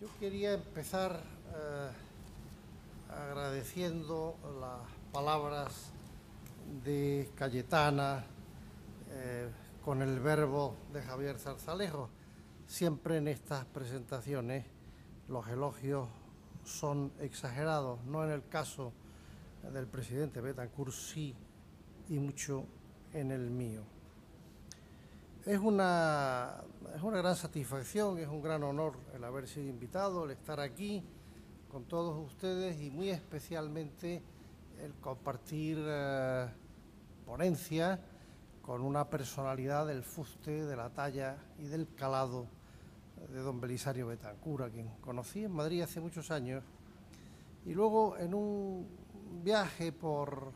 Yo quería empezar agradeciendo las palabras de Cayetana con el verbo de Javier Zarzalejo. Siempre en estas presentaciones los elogios son exagerados, no en el caso del presidente Betancourt, sí, y mucho en el mío. Es una gran satisfacción, es un gran honor el haber sido invitado, el estar aquí con todos ustedes y muy especialmente el compartir ponencia con una personalidad del fuste, de la talla y del calado de don Belisario Betancourt, a quien conocí en Madrid hace muchos años, y luego en un viaje por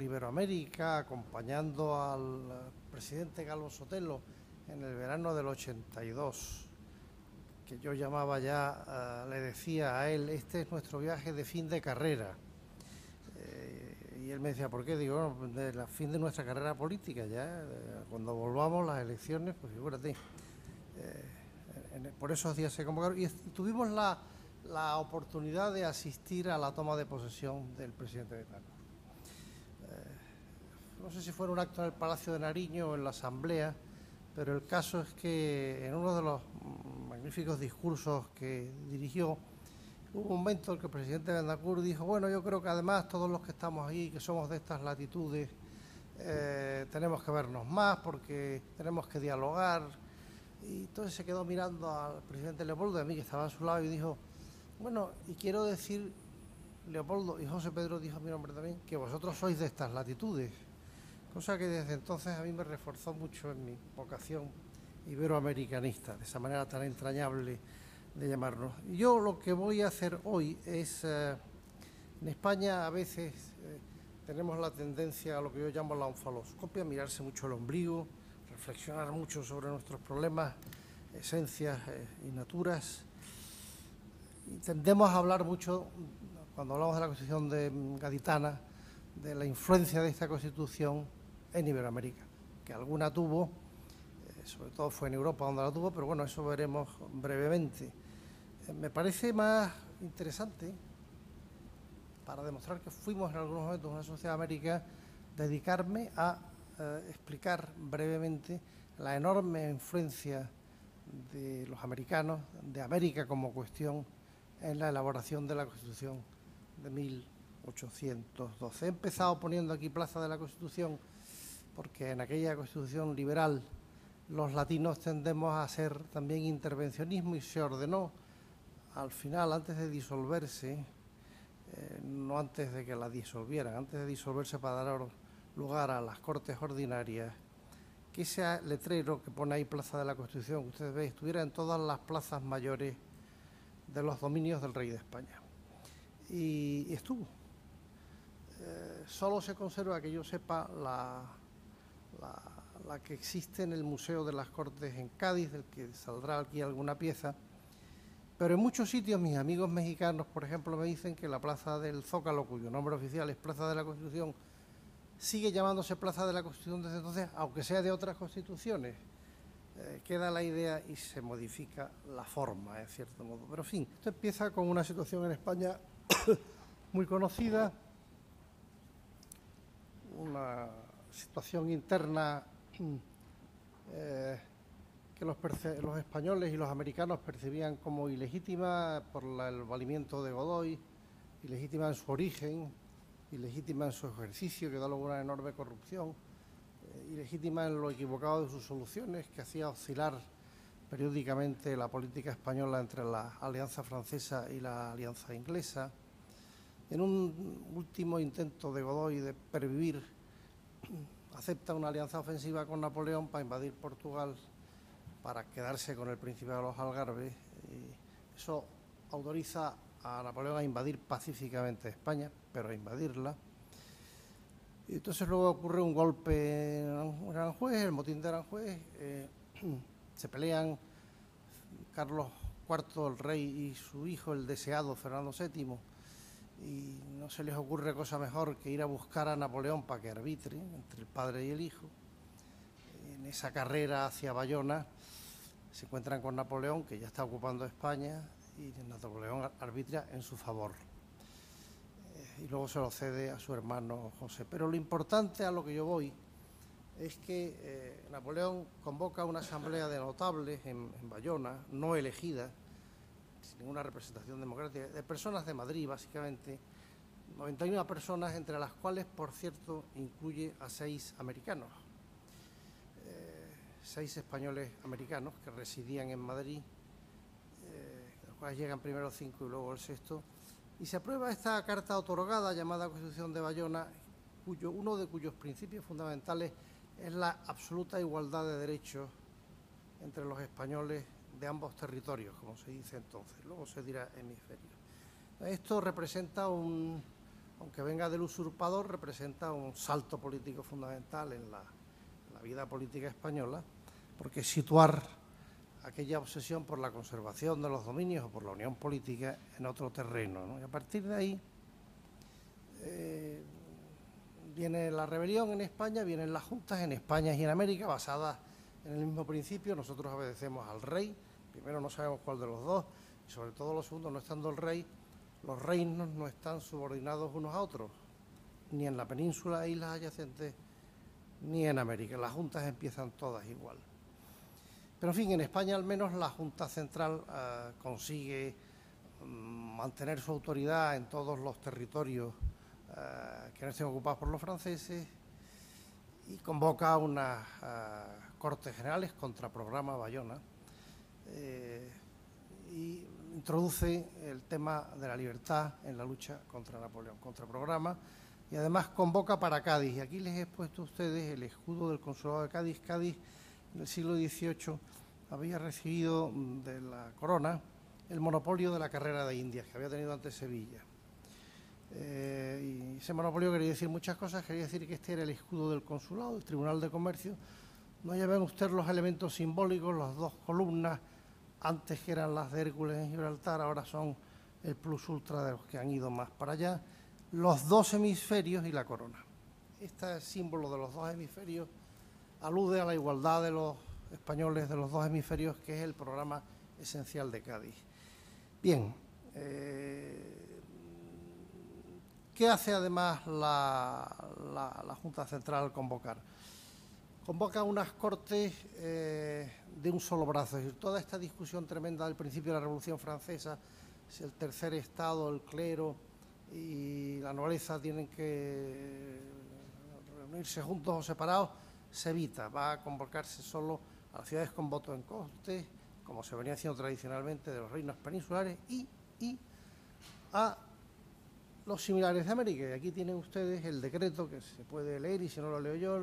Iberoamérica, acompañando al presidente Calvo Sotelo en el verano del 82, que yo llamaba ya, le decía a él, este es nuestro viaje de fin de carrera. Y él me decía, ¿por qué? Digo, bueno, de la fin de nuestra carrera política ya, cuando volvamos las elecciones, pues figúrate. Por esos días se convocaron y tuvimos la oportunidad de asistir a la toma de posesión del presidente Betancourt. No sé si fue en un acto en el Palacio de Nariño o en la Asamblea, pero el caso es que en uno de los magníficos discursos que dirigió, hubo un momento en que el presidente Betancourt dijo, bueno, yo creo que además todos los que estamos ahí, que somos de estas latitudes, tenemos que vernos más porque tenemos que dialogar. Y entonces se quedó mirando al presidente Leopoldo y a mí, que estaba a su lado, y dijo, bueno, y quiero decir, Leopoldo, y José Pedro dijo mi nombre también, que vosotros sois de estas latitudes. Cosa que desde entonces a mí me reforzó mucho en mi vocación iberoamericanista, de esa manera tan entrañable de llamarnos. Y yo lo que voy a hacer hoy es, en España a veces tenemos la tendencia a lo que yo llamo la onfaloscopia, mirarse mucho el ombligo, reflexionar mucho sobre nuestros problemas, esencias y naturas. Y tendemos a hablar mucho, cuando hablamos de la Constitución de Gaditana, de la influencia de esta Constitución en Iberoamérica, que alguna tuvo, sobre todo fue en Europa donde la tuvo, pero bueno, eso veremos brevemente. Me parece más interesante, para demostrar que fuimos en algunos momentos una sociedad de América, dedicarme a explicar brevemente la enorme influencia de los americanos, de América como cuestión, en la elaboración de la Constitución de 1812. He empezado poniendo aquí Plaza de la Constitución porque en aquella Constitución liberal los latinos tendemos a hacer también intervencionismo y se ordenó al final, antes de disolverse, no antes de que la disolvieran, antes de disolverse para dar lugar a las Cortes Ordinarias, que ese letrero que pone ahí Plaza de la Constitución, que ustedes ven, estuviera en todas las plazas mayores de los dominios del rey de España. Y estuvo. Solo se conserva, que yo sepa, la que existe en el Museo de las Cortes en Cádiz, del que saldrá aquí alguna pieza. Pero en muchos sitios mis amigos mexicanos, por ejemplo, me dicen que la Plaza del Zócalo, cuyo nombre oficial es Plaza de la Constitución, sigue llamándose Plaza de la Constitución desde entonces, aunque sea de otras constituciones. Queda la idea y se modifica la forma, en cierto modo. Pero en fin, esto empieza con una situación en España muy conocida, una situación interna que los españoles y los americanos percibían como ilegítima por el valimiento de Godoy, ilegítima en su origen, ilegítima en su ejercicio, que da luego una enorme corrupción, ilegítima en lo equivocado de sus soluciones, que hacía oscilar periódicamente la política española entre la alianza francesa y la alianza inglesa. En un último intento de Godoy de pervivir, acepta una alianza ofensiva con Napoleón para invadir Portugal, para quedarse con el príncipe de los Algarves. Y eso autoriza a Napoleón a invadir pacíficamente España, pero a invadirla. Y entonces luego ocurre un golpe en Aranjuez, el motín de Aranjuez, se pelean Carlos IV, el rey, y su hijo, el deseado Fernando VII, y no se les ocurre cosa mejor que ir a buscar a Napoleón para que arbitre entre el padre y el hijo. En esa carrera hacia Bayona se encuentran con Napoleón, que ya está ocupando España, y Napoleón arbitra en su favor. Y luego se lo cede a su hermano José. Pero lo importante, a lo que yo voy, es que Napoleón convoca una asamblea de notables en Bayona, no elegida, sin ninguna representación democrática, de personas de Madrid, básicamente, 91 personas, entre las cuales, por cierto, incluye a 6 americanos, 6 españoles americanos que residían en Madrid, de los cuales llegan primero 5 y luego el sexto, y se aprueba esta carta otorgada llamada Constitución de Bayona, uno de cuyos principios fundamentales es la absoluta igualdad de derechos entre los españoles de ambos territorios, como se dice entonces, luego se dirá hemisferio. Esto representa aunque venga del usurpador, representa un salto político fundamental en la vida política española, porque situar aquella obsesión por la conservación de los dominios o por la unión política en otro terreno, ¿no? Y a partir de ahí viene la rebelión en España, vienen las juntas en España y en América basadas en el mismo principio. Nosotros obedecemos al rey, primero no sabemos cuál de los dos, y sobre todo lo segundo, no estando el rey, los reinos no están subordinados unos a otros, ni en la península e islas adyacentes, ni en América. Las juntas empiezan todas igual. Pero en fin, en España al menos la Junta Central consigue mantener su autoridad en todos los territorios que no estén ocupados por los franceses y convoca unas Cortes Generales contra Programa Bayona y introduce el tema de la libertad en la lucha contra Napoleón, contra Programa, y además convoca para Cádiz. Y aquí les he puesto a ustedes el escudo del Consulado de Cádiz. Cádiz, en el siglo XVIII, había recibido de la corona el monopolio de la carrera de Indias, que había tenido antes Sevilla. Y ese monopolio quería decir muchas cosas. Quería decir que este era el escudo del consulado, del Tribunal de Comercio. No lleven ustedes los elementos simbólicos, las 2 columnas, antes que eran las de Hércules en Gibraltar, ahora son el plus ultra de los que han ido más para allá, los 2 hemisferios y la corona. Este símbolo de los 2 hemisferios alude a la igualdad de los españoles de los 2 hemisferios, que es el programa esencial de Cádiz. Bien, ¿qué hace además la Junta Central al convocar? Convoca unas Cortes de un solo brazo. Es decir, toda esta discusión tremenda del principio de la Revolución Francesa, si el tercer Estado, el clero y la nobleza tienen que reunirse juntos o separados, se evita. Va a convocarse solo a las ciudades con voto en Cortes, como se venía haciendo tradicionalmente de los reinos peninsulares, y a los similares de América. Y aquí tienen ustedes el decreto que se puede leer, y si no lo leo yo,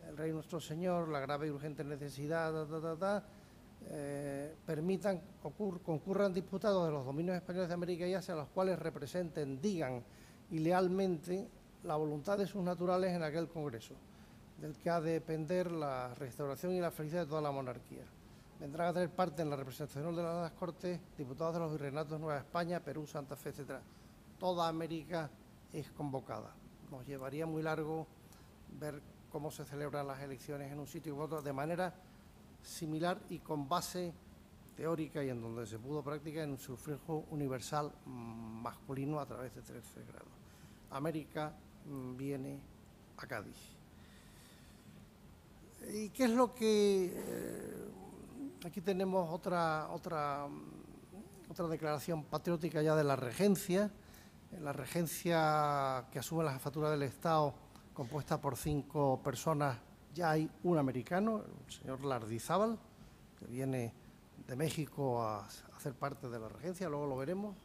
el Rey Nuestro Señor, la grave y urgente necesidad, permitan, concurran diputados de los dominios españoles de América y Asia, los cuales representen, digan y lealmente la voluntad de sus naturales en aquel Congreso, del que ha de depender la restauración y la felicidad de toda la monarquía. Vendrán a tener parte en la representación de las Cortes diputados de los virreinatos de Nueva España, Perú, Santa Fe, etc. Toda América es convocada. Nos llevaría muy largo ver cómo se celebran las elecciones en un sitio u otro de manera similar y con base teórica, y en donde se pudo practicar en un sufragio universal masculino a través de 13 grados. América viene a Cádiz. ¿Y qué es lo que...? Aquí tenemos otra declaración patriótica ya de la regencia. La regencia que asume la jefatura del Estado, compuesta por 5 personas, ya hay un americano, el señor Lardizábal, que viene de México a hacer parte de la regencia, luego lo veremos.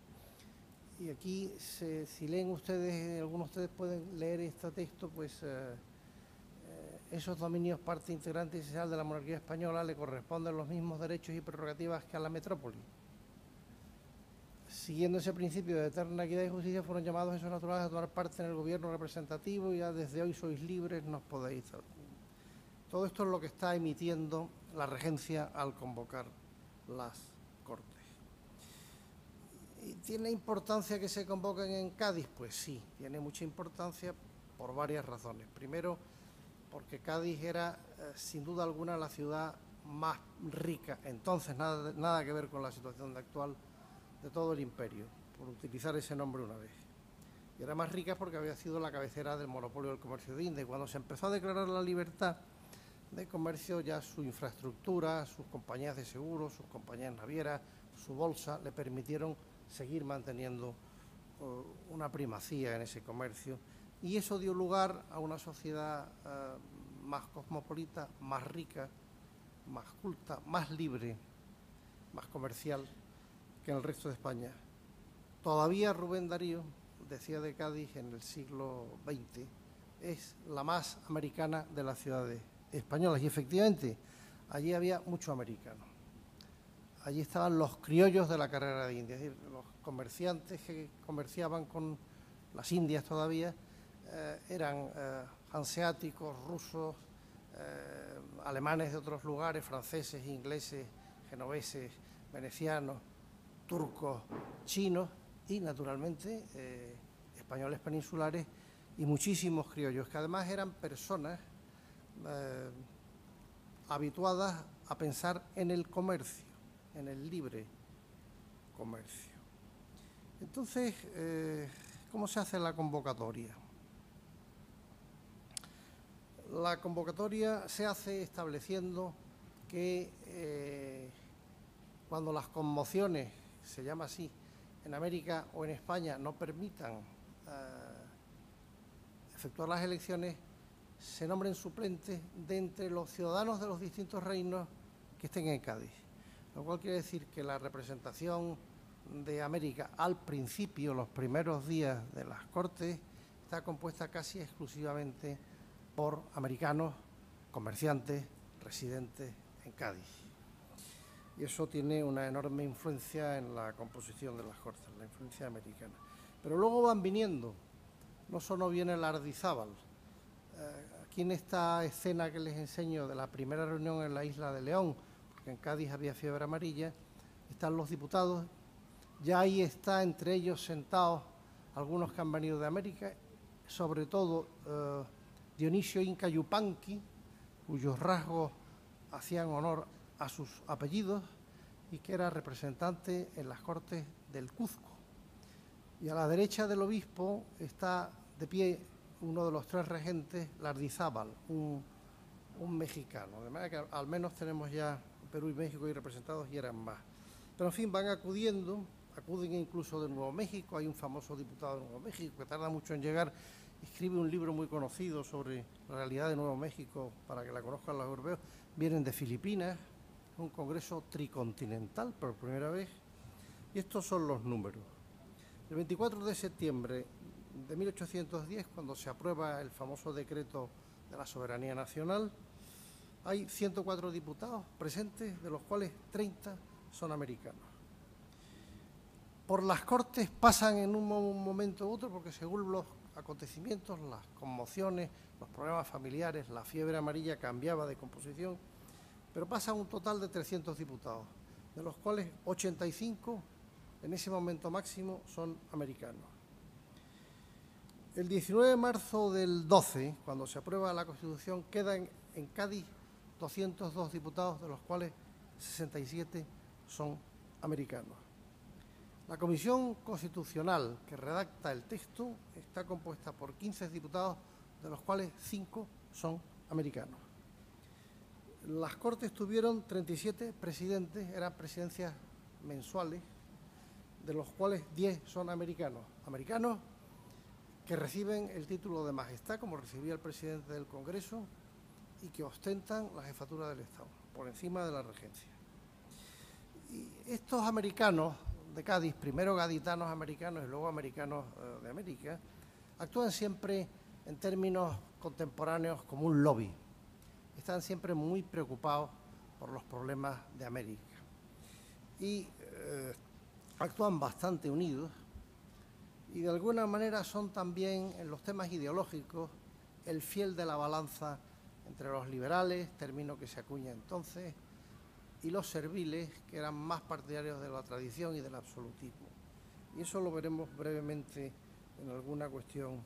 Y aquí, si leen ustedes, algunos de ustedes pueden leer este texto, pues esos dominios, parte integrante y esencial de la monarquía española, le corresponden los mismos derechos y prerrogativas que a la metrópoli. Siguiendo ese principio de eterna equidad y justicia, fueron llamados esos naturales a tomar parte en el gobierno representativo, y ya desde hoy sois libres, no os podéis. Todo esto es lo que está emitiendo la regencia al convocar las Cortes. ¿Y tiene importancia que se convoquen en Cádiz? Pues sí, tiene mucha importancia por varias razones. Primero, porque Cádiz era, sin duda alguna, la ciudad más rica, entonces nada que ver con la situación actual, de todo el imperio, por utilizar ese nombre una vez. Y era más rica porque había sido la cabecera del monopolio del comercio de India. Y cuando se empezó a declarar la libertad de comercio, ya su infraestructura, sus compañías de seguros, sus compañías navieras, su bolsa, le permitieron seguir manteniendo una primacía en ese comercio. Y eso dio lugar a una sociedad más cosmopolita, más rica, más culta, más libre, más comercial que en el resto de España. Todavía Rubén Darío decía de Cádiz en el siglo XX, es la más americana de las ciudades españolas. Y efectivamente, allí había mucho americano. Allí estaban los criollos de la carrera de India, es decir, los comerciantes que comerciaban con las Indias todavía, eran hanseáticos, rusos, alemanes de otros lugares, franceses, ingleses, genoveses, venecianos, turcos, chinos y, naturalmente, españoles peninsulares y muchísimos criollos, que además eran personas habituadas a pensar en el comercio, en el libre comercio. Entonces, ¿cómo se hace la convocatoria? La convocatoria se hace estableciendo que cuando las conmociones, se llama así, en América o en España no permitan efectuar las elecciones, se nombren suplentes de entre los ciudadanos de los distintos reinos que estén en Cádiz. Lo cual quiere decir que la representación de América al principio, los primeros días de las Cortes, está compuesta casi exclusivamente por americanos, comerciantes, residentes en Cádiz. Y eso tiene una enorme influencia en la composición de las Cortes, la influencia americana. Pero luego van viniendo, no solo viene Lardizábal. Aquí en esta escena que les enseño de la primera reunión en la isla de León, porque en Cádiz había fiebre amarilla, están los diputados, ya ahí está entre ellos sentados algunos que han venido de América, sobre todo Dionisio Inca Yupanqui, cuyos rasgos hacían honor a sus apellidos y que era representante en las Cortes del Cuzco. Y a la derecha del obispo está de pie uno de los tres regentes, Lardizábal, un mexicano. De manera que al menos tenemos ya Perú y México ahí representados y eran más. Pero en fin, van acuden incluso de Nuevo México. Hay un famoso diputado de Nuevo México que tarda mucho en llegar, escribe un libro muy conocido sobre la realidad de Nuevo México para que la conozcan los europeos. Vienen de Filipinas, un congreso tricontinental por primera vez, y estos son los números. El 24 de septiembre de 1810, cuando se aprueba el famoso decreto de la soberanía nacional, hay 104 diputados presentes, de los cuales 30 son americanos. Por las Cortes pasan en un momento u otro, porque según los acontecimientos, las conmociones, los problemas familiares, la fiebre amarilla cambiaba de composición, pero pasan un total de 300 diputados, de los cuales 85 en ese momento máximo son americanos. El 19 de marzo del 12, cuando se aprueba la Constitución, quedan en Cádiz 202 diputados, de los cuales 67 son americanos. La Comisión Constitucional que redacta el texto está compuesta por 15 diputados, de los cuales 5 son americanos. Las Cortes tuvieron 37 presidentes, eran presidencias mensuales, de los cuales 10 son americanos. Americanos que reciben el título de majestad, como recibía el presidente del Congreso, y que ostentan la jefatura del Estado, por encima de la regencia. Y estos americanos de Cádiz, primero gaditanos americanos y luego americanos de América, actúan siempre en términos contemporáneos como un lobby. Están siempre muy preocupados por los problemas de América. Y actúan bastante unidos y de alguna manera son también en los temas ideológicos el fiel de la balanza entre los liberales, término que se acuña entonces, y los serviles, que eran más partidarios de la tradición y del absolutismo. Y eso lo veremos brevemente en alguna cuestión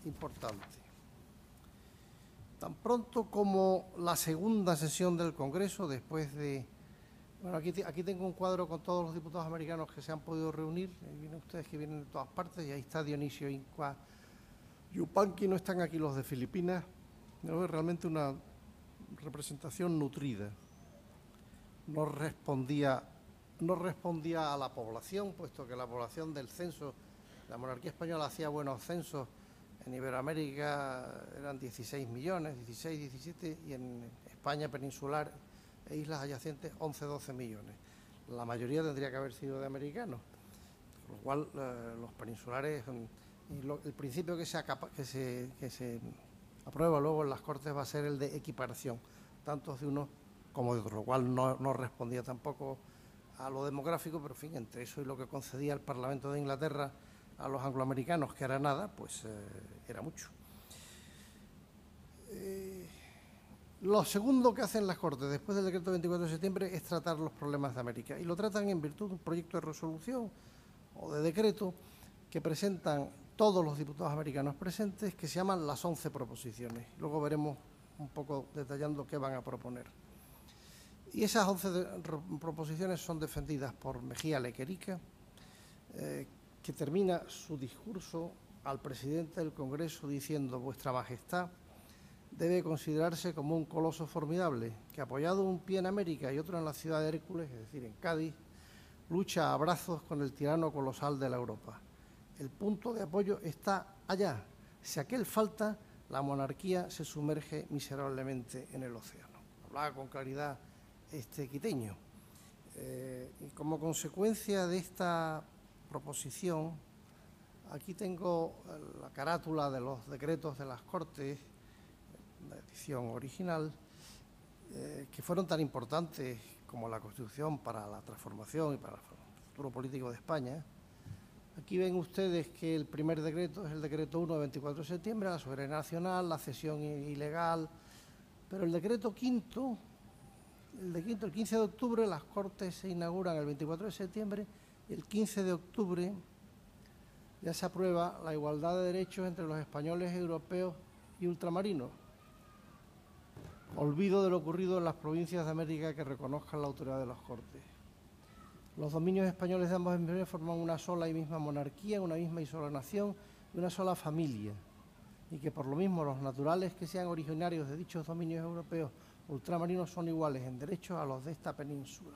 importante. Tan pronto como la segunda sesión del Congreso, después de Bueno, aquí tengo un cuadro con todos los diputados americanos que se han podido reunir. Ahí vienen ustedes que vienen de todas partes y ahí está Dionisio Incua Yupanqui, no están aquí los de Filipinas. No, es realmente una representación nutrida. No respondía a la población, puesto que la población del censo, la monarquía española hacía buenos censos. En Iberoamérica eran 16 millones, 16, 17, y en España peninsular e islas adyacentes 11, 12 millones. La mayoría tendría que haber sido de americanos, con lo cual los peninsulares, el principio que se aprueba luego en las Cortes va a ser el de equiparación, tanto de unos como de otros, lo cual no respondía tampoco a lo demográfico, pero en fin, entre eso y lo que concedía el Parlamento de Inglaterra a los angloamericanos, que era nada, pues era mucho. Lo segundo que hacen las Cortes después del decreto 24 de septiembre es tratar los problemas de América, y lo tratan en virtud de un proyecto de resolución o de decreto que presentan todos los diputados americanos presentes, que se llaman las 11 proposiciones. Luego veremos un poco detallando qué van a proponer. Y esas 11 proposiciones son defendidas por Mejía Lequerica, que termina su discurso al presidente del Congreso diciendo: Vuestra Majestad debe considerarse como un coloso formidable que, apoyado un pie en América y otro en la ciudad de Hércules, es decir, en Cádiz, lucha a brazos con el tirano colosal de la Europa. El punto de apoyo está allá. Si aquel falta, la monarquía se sumerge miserablemente en el océano. Hablaba con claridad este quiteño. Y como consecuencia de esta proposición, aquí tengo la carátula de los decretos de las Cortes, la edición original, que fueron tan importantes como la Constitución para la transformación y para el futuro político de España. Aquí ven ustedes que el primer decreto es el decreto 1 de 24 de septiembre, la soberanía nacional, la cesión ilegal, pero el decreto quinto, el 15 de octubre, las Cortes se inauguran el 24 de septiembre, y el 15 de octubre ya se aprueba la igualdad de derechos entre los españoles, europeos y ultramarinos. Olvido de lo ocurrido en las provincias de América que reconozcan la autoridad de las Cortes. Los dominios españoles de ambos hemisferios forman una sola y misma monarquía, una misma y sola nación y una sola familia, y que por lo mismo los naturales que sean originarios de dichos dominios europeos ultramarinos son iguales en derechos a los de esta península.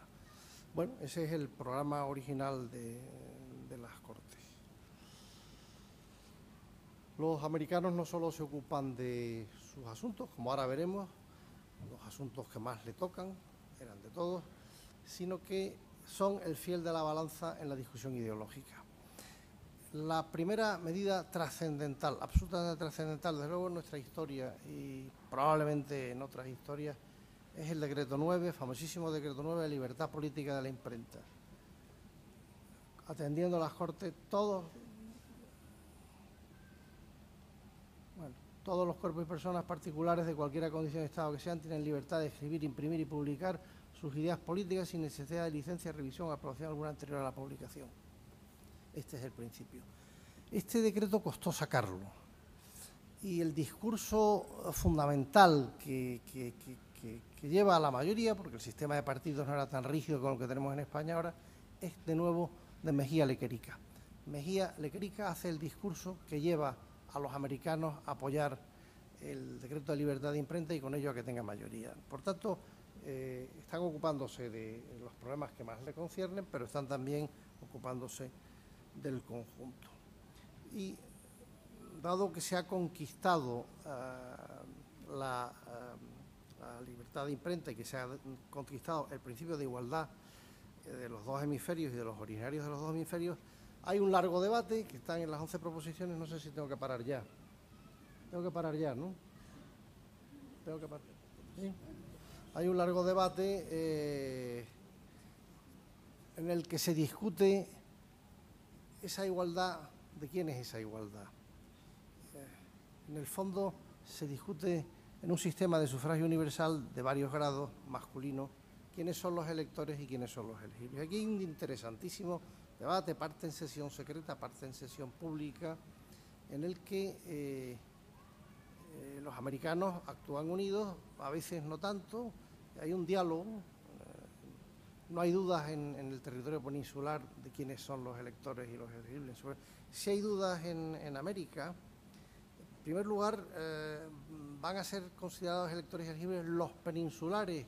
Bueno, ese es el programa original de las Cortes. Los americanos no solo se ocupan de sus asuntos, como ahora veremos, los asuntos que más le tocan, eran de todos, sino que son el fiel de la balanza en la discusión ideológica. La primera medida trascendental, absolutamente trascendental, desde luego en nuestra historia y probablemente en otras historias, es el decreto 9, famosísimo decreto 9 de libertad política de la imprenta. Atendiendo a las Cortes, todos los cuerpos y personas particulares de cualquier condición de Estado que sean tienen libertad de escribir, imprimir y publicar sus ideas políticas sin necesidad de licencia, revisión o aprobación alguna anterior a la publicación. Este es el principio. Este decreto costó sacarlo, y el discurso fundamental que lleva a la mayoría, porque el sistema de partidos no era tan rígido como el que tenemos en España ahora, es de nuevo de Mejía Lequerica. Mejía Lequerica hace el discurso que lleva a los americanos a apoyar el decreto de libertad de imprenta y con ello a que tenga mayoría. Por tanto, están ocupándose de los problemas que más le conciernen, pero están también ocupándose del conjunto. Y dado que se ha conquistado la libertad de imprenta y que se ha conquistado el principio de igualdad de los dos hemisferios y de los originarios de los dos hemisferios, hay un largo debate que está en las 11 proposiciones. No sé si tengo que parar ya. Tengo que parar ya, ¿no? Tengo que parar. ¿Sí? Hay un largo debate en el que se discute esa igualdad. ¿De quién es esa igualdad? En el fondo se discute en un sistema de sufragio universal de varios grados, masculino, quiénes son los electores y quiénes son los elegibles. Aquí hay un interesantísimo debate, parte en sesión secreta, parte en sesión pública, en el que los americanos actúan unidos, a veces no tanto. Hay un diálogo no hay dudas en el territorio peninsular de quiénes son los electores y los elegibles. Si hay dudas en América, en primer lugar, van a ser considerados electores elegibles los peninsulares,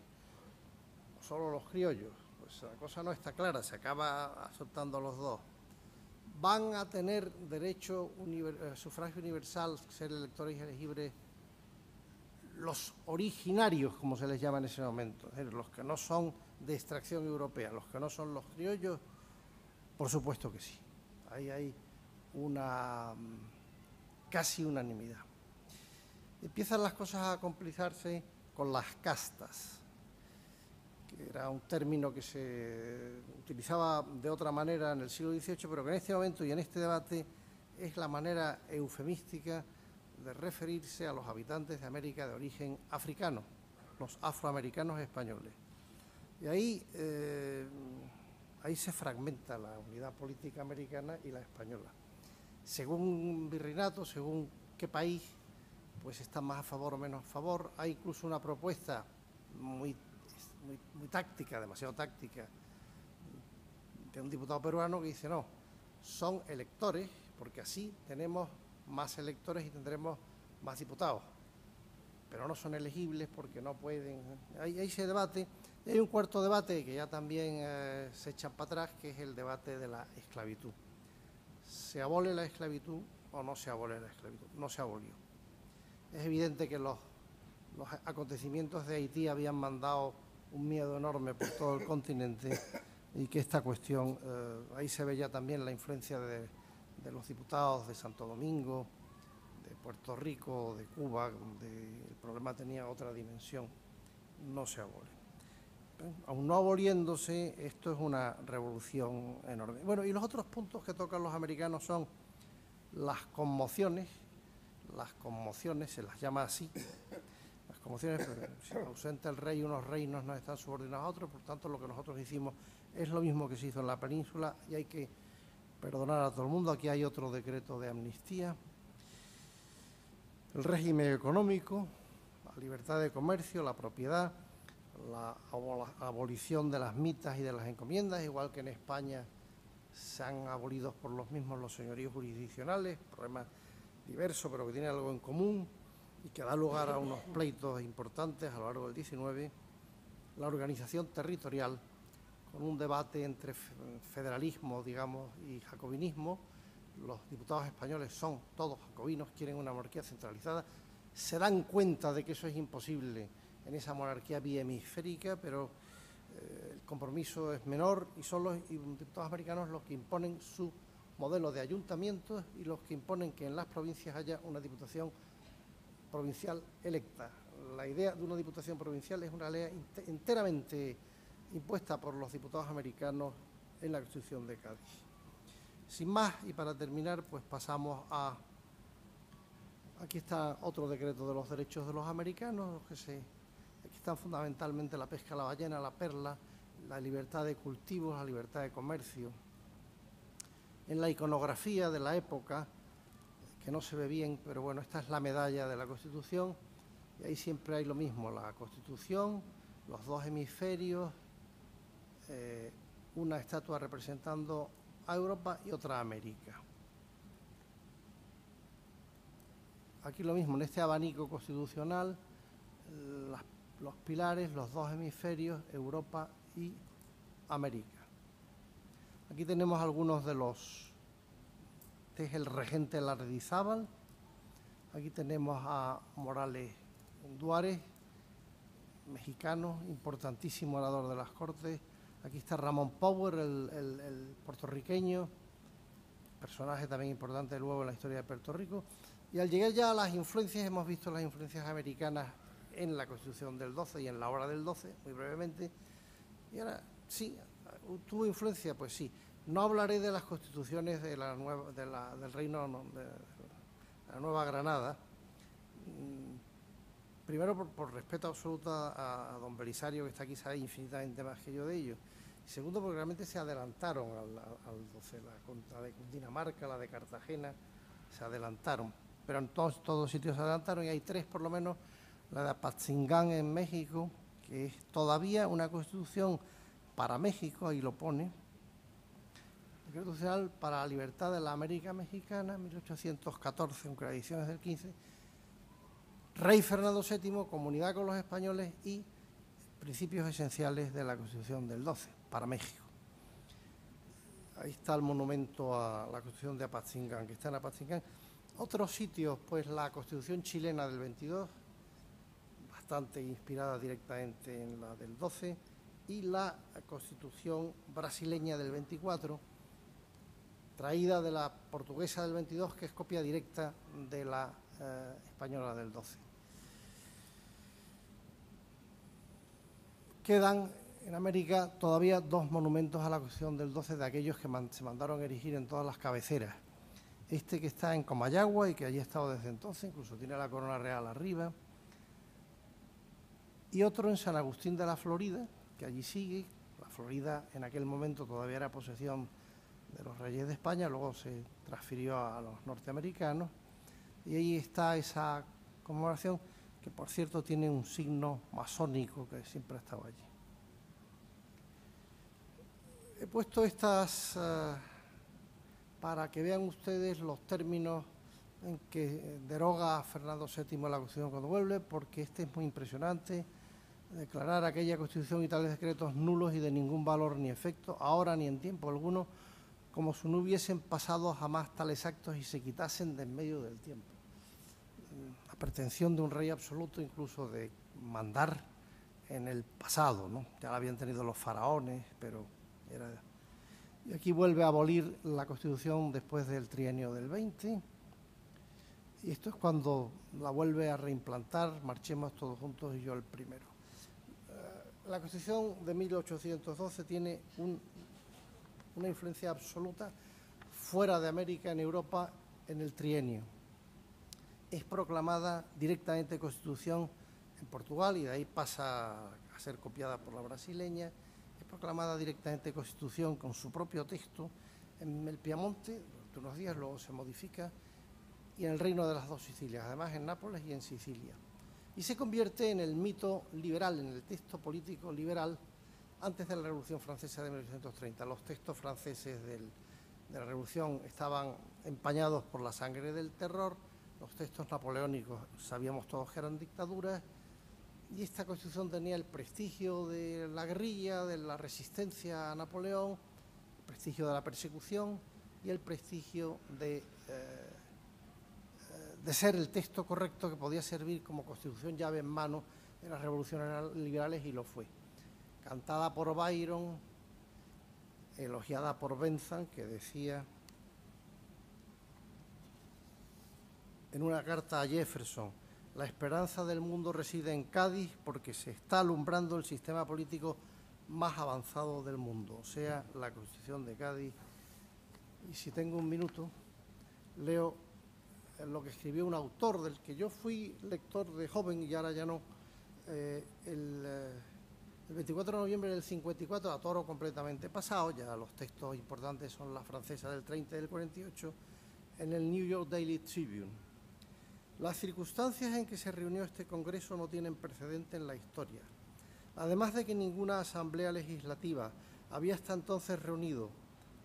o solo los criollos. Pues la cosa no está clara, se acaba aceptando a los dos. Van a tener derecho sufragio universal, ser electores elegibles los originarios, como se les llama en ese momento, es decir, los que no son de extracción europea, los que no son los criollos, por supuesto que sí. Ahí hay una casi unanimidad. Empiezan las cosas a complicarse con las castas, que era un término que se utilizaba de otra manera en el siglo XVIII, pero que en este momento y en este debate es la manera eufemística de referirse a los habitantes de América de origen africano, los afroamericanos españoles. Y ahí se fragmenta la unidad política americana y la española. Según virreinato, según qué país, pues está más a favor o menos a favor. Hay incluso una propuesta muy táctica, demasiado táctica, de un diputado peruano que dice no, son electores, porque así tenemos más electores y tendremos más diputados, pero no son elegibles porque no pueden. Ahí se debate. Y hay un cuarto debate que ya también se echan para atrás, que es el debate de la esclavitud. ¿Se abole la esclavitud o no se abole la esclavitud? No se abolió. Es evidente que los acontecimientos de Haití habían mandado un miedo enorme por todo el continente y que esta cuestión, ahí se ve ya también la influencia de los diputados de Santo Domingo, de Puerto Rico, de Cuba, donde el problema tenía otra dimensión. No se abole. Aún no aboliéndose, esto es una revolución enorme. Bueno, y los otros puntos que tocan los americanos son las conmociones, se las llama así, las conmociones, si ausenta el rey, unos reinos no están subordinados a otros, por tanto lo que nosotros hicimos es lo mismo que se hizo en la península y hay que perdonar a todo el mundo. Aquí hay otro decreto de amnistía, el régimen económico, la libertad de comercio, la propiedad, la abolición de las mitas y de las encomiendas, igual que en España se han abolido por los mismos los señoríos jurisdiccionales, problemas diversos pero que tienen algo en común y que da lugar a unos pleitos importantes a lo largo del XIX, la organización territorial, con un debate entre federalismo, digamos, y jacobinismo. Los diputados españoles son todos jacobinos, quieren una monarquía centralizada, se dan cuenta de que eso es imposible en esa monarquía bihemisférica, pero el compromiso es menor y son los diputados americanos los que imponen su modelo de ayuntamientos y los que imponen que en las provincias haya una diputación provincial electa. La idea de una diputación provincial es una ley enteramente impuesta por los diputados americanos en la Constitución de Cádiz. Sin más, y para terminar, pues pasamos a... Aquí está otro decreto de los derechos de los americanos, aquí están fundamentalmente la pesca, la ballena, la perla, la libertad de cultivos, la libertad de comercio. En la iconografía de la época, que no se ve bien, pero bueno, esta es la medalla de la Constitución, y ahí siempre hay lo mismo, la Constitución, los dos hemisferios, una estatua representando a Europa y otra a América. Aquí lo mismo, en este abanico constitucional, los pilares, los dos hemisferios, Europa y América. Aquí tenemos algunos de los... Este es el regente Lardizábal. Aquí tenemos a Morales Duárez, mexicano, importantísimo orador de las Cortes. Aquí está Ramón Power, el puertorriqueño, personaje también importante luego en la historia de Puerto Rico. Y al llegar ya a las influencias, hemos visto las influencias americanas en la Constitución del 12 y en la obra del 12, muy brevemente. Y ahora, sí, ¿tuvo influencia? Pues sí. No hablaré de las constituciones de la nueva, del Reino de la Nueva Granada, primero por respeto absoluto a don Belisario, que está aquí, sabe infinitamente más que yo de ello. Y segundo, porque realmente se adelantaron al 12, la de Dinamarca, la de Cartagena, se adelantaron. Pero en todos sitios se adelantaron y hay tres por lo menos, la de Apatzingán en México, que es todavía una constitución para México, ahí lo pone, Decreto Constitucional para la Libertad de la América Mexicana, 1814, aunque la edición es del 15, Rey Fernando VII, comunidad con los españoles y principios esenciales de la Constitución del 12, para México. Ahí está el monumento a la Constitución de Apatzingán, que está en Apatzingán. Otros sitios, pues la Constitución chilena del 22, bastante inspirada directamente en la del 12, y la Constitución brasileña del 24, traída de la portuguesa del 22, que es copia directa de la española del 12. Quedan en América todavía dos monumentos a la Constitución del 12 de aquellos que se mandaron a erigir en todas las cabeceras. Este que está en Comayagua y que allí ha estado desde entonces, incluso tiene la corona real arriba. Y otro en San Agustín de la Florida, que allí sigue. La Florida en aquel momento todavía era posesión de los reyes de España, luego se transfirió a los norteamericanos. Y ahí está esa conmemoración, que por cierto tiene un signo masónico que siempre ha estado allí. He puesto estas para que vean ustedes los términos en que deroga Fernando VII la Constitución cuando vuelve, porque este es muy impresionante. Declarar aquella Constitución y tales decretos nulos y de ningún valor ni efecto, ahora ni en tiempo alguno, como si no hubiesen pasado jamás tales actos y se quitasen de en medio del tiempo. La pretensión de un rey absoluto, incluso de mandar en el pasado, ¿no? Ya la habían tenido los faraones, pero era... Y aquí vuelve a abolir la Constitución después del trienio del 20, y esto es cuando la vuelve a reimplantar, marchemos todos juntos y yo el primero. La Constitución de 1812 tiene una influencia absoluta fuera de América, en Europa, en el trienio. Es proclamada directamente Constitución en Portugal y de ahí pasa a ser copiada por la brasileña. Es proclamada directamente Constitución con su propio texto en el Piamonte, durante unos días, luego se modifica, y en el Reino de las Dos Sicilias, además en Nápoles y en Sicilia. Y se convierte en el mito liberal, en el texto político liberal, antes de la Revolución Francesa de 1830. Los textos franceses de la Revolución estaban empañados por la sangre del terror, los textos napoleónicos sabíamos todos que eran dictaduras, y esta Constitución tenía el prestigio de la guerrilla, de la resistencia a Napoleón, el prestigio de la persecución y el prestigio de ser el texto correcto que podía servir como Constitución llave en mano en las revoluciones liberales, y lo fue. Cantada por Byron, elogiada por Bentham, que decía en una carta a Jefferson: la esperanza del mundo reside en Cádiz porque se está alumbrando el sistema político más avanzado del mundo, o sea, la Constitución de Cádiz. Y si tengo un minuto, leo lo que escribió un autor del que yo fui lector de joven y ahora ya no, el 24 de noviembre del 54, a toro completamente pasado, ya los textos importantes son la francesa del 30 y del 48, en el New York Daily Tribune. Las circunstancias en que se reunió este Congreso no tienen precedente en la historia. Además de que ninguna asamblea legislativa había hasta entonces reunido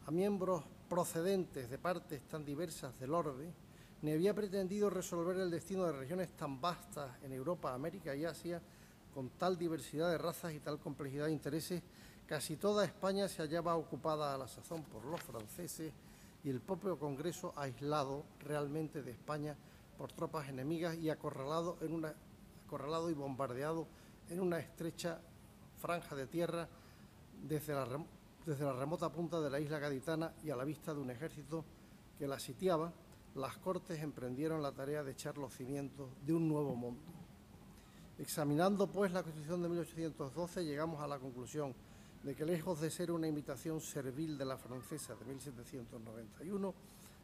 a miembros procedentes de partes tan diversas del orbe, ni había pretendido resolver el destino de regiones tan vastas en Europa, América y Asia, con tal diversidad de razas y tal complejidad de intereses. Casi toda España se hallaba ocupada a la sazón por los franceses y el propio Congreso aislado realmente de España por tropas enemigas y acorralado y bombardeado en una estrecha franja de tierra desde la remota punta de la isla gaditana, y a la vista de un ejército que la sitiaba. Las Cortes emprendieron la tarea de echar los cimientos de un nuevo mundo. Examinando, pues, la Constitución de 1812, llegamos a la conclusión de que, lejos de ser una imitación servil de la francesa de 1791,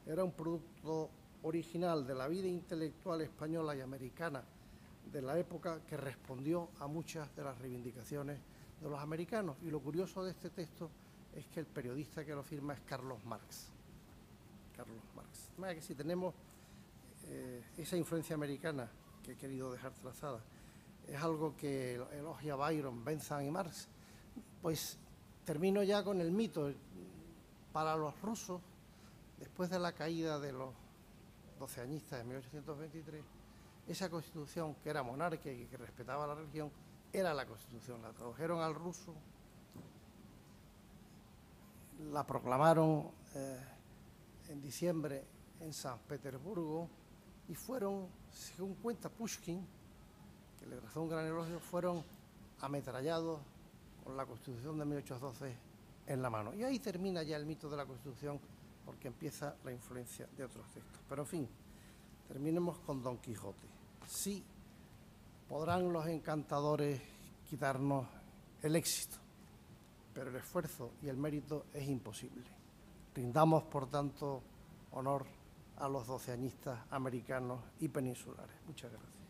era un producto original de la vida intelectual española y americana de la época, que respondió a muchas de las reivindicaciones de los americanos. Y lo curioso de este texto es que el periodista que lo firma es Carlos Marx. Carlos Marx. De manera que si tenemos esa influencia americana que he querido dejar trazada, es algo que elogia Byron, Bentham y Marx, pues Termino ya con el mito. Para los rusos, después de la caída de los doceañistas en 1823, esa constitución, que era monárquica y que respetaba la religión, era la constitución. La tradujeron al ruso, la proclamaron en diciembre en San Petersburgo y fueron, según cuenta Pushkin, que le trazó un gran elogio, fueron ametrallados con la Constitución de 1812 en la mano. Y ahí termina ya el mito de la Constitución, porque empieza la influencia de otros textos. Pero en fin, terminemos con Don Quijote. Sí, podrán los encantadores quitarnos el éxito, pero el esfuerzo y el mérito es imposible. Rindamos, por tanto, honor a los doceañistas americanos y peninsulares. Muchas gracias.